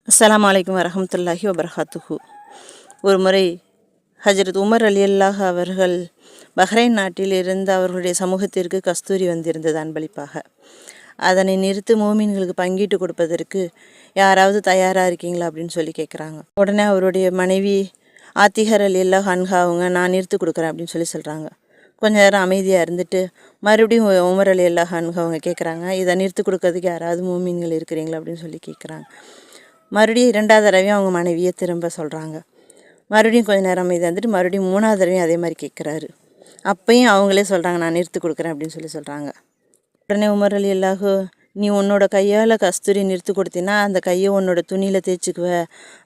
அஸ்ஸலாமு அலைக்கும் வரஹ்மத்துல்லாஹி வபரகாத்துஹு. ஒரு முறை ஹஜ்ரத் உமர் ரலியல்லாஹு அவர்கள் பஹ்ரைன் நாட்டில் இருந்து அவர்களுடைய சமூகத்திற்கு கஸ்தூரி வந்திருந்தது அன்பளிப்பாக. அதனை நிறுத்து மோமீன்களுக்கு பங்கிட்டு கொடுப்பதற்கு யாராவது தயாராக இருக்கீங்களா அப்படின்னு சொல்லி கேட்குறாங்க. உடனே அவருடைய மனைவி ஆத்திகர் ரலியல்லாஹு அன்ஹா அவங்க நான் நிறுத்து கொடுக்குறேன் அப்படின்னு சொல்லி சொல்கிறாங்க. கொஞ்ச நேரம் அமைதியாக இருந்துட்டு மறுபடியும் உமர் ரலியல்லாஹு அன்ஹா அவங்க கேட்குறாங்க, இதை நிறுத்து கொடுக்கறதுக்கு யாராவது மோமீன்கள் இருக்கிறீங்களா அப்படின்னு சொல்லி கேட்குறாங்க. மறுபடியும் 2வது தடவையும் அவங்க மனைவியை திரும்ப சொல்கிறாங்க. மறுபடியும் கொஞ்சம் நேரம் அமைதியாக இருந்துட்டு மறுபடியும் 3வது தடவையும் அதே மாதிரி கேட்குறாரு. அப்பையும் அவங்களே சொல்கிறாங்க, நான் நிறுத்து கொடுக்குறேன் அப்படின்னு சொல்லி சொல்கிறாங்க. உடனே உமர் ரலியல்லாஹு, நீ உன்னோட கையால் கஸ்தூரி நிறுத்து கொடுத்தீன்னா அந்த கையை உன்னோட துணியில் தேய்ச்சிக்குவ,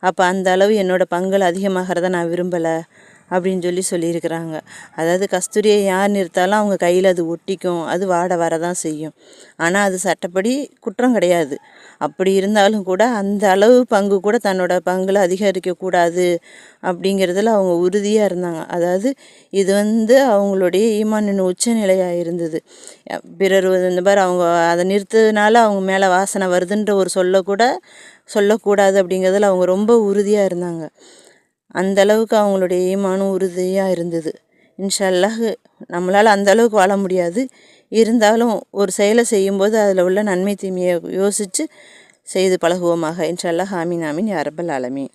அப்போ அந்த அளவு என்னோடய பங்குகள் அதிகமாகிறத நான் விரும்பலை அப்படின்னு சொல்லியிருக்கிறாங்க. அதாவது கஸ்தூரியை யார் நிறுத்தாலும் அவங்க கையில் அது ஒட்டிக்கும், அது வாட வரதான் செய்யும். ஆனால் அது சட்டப்படி குற்றம் கிடையாது. அப்படி இருந்தாலும் கூட அந்த அளவு பங்கு கூட தன்னோட பங்கில் அதிகரிக்கக்கூடாது அப்படிங்கிறதுல அவங்க உறுதியாக இருந்தாங்க. அதாவது இது அவங்களுடைய ஈமானின் உச்சநிலையாக இருந்தது. பிறர் இந்த மாதிரி அவங்க அதை நிறுத்ததுனால அவங்க மேலே வாசனை வருதுன்ற ஒரு சொல்லக்கூடாது அப்படிங்கிறதுல அவங்க ரொம்ப உறுதியாக இருந்தாங்க. அந்த அளவுக்கு அவங்களுடைய ஈமானும் உறுதியாக இருந்தது. இன்ஷா அல்லாஹ் நம்மளால் அந்த அளவுக்கு வாழ முடியாது, இருந்தாலும் ஒரு செயலை செய்யும்போது அதில் உள்ள நன்மை தீமையை யோசித்து செய்து பழகுவோமாக. இன்ஷா அல்லாஹ். ஆமீன் ஆமீன் யா ரப்பல் ஆலமீன்.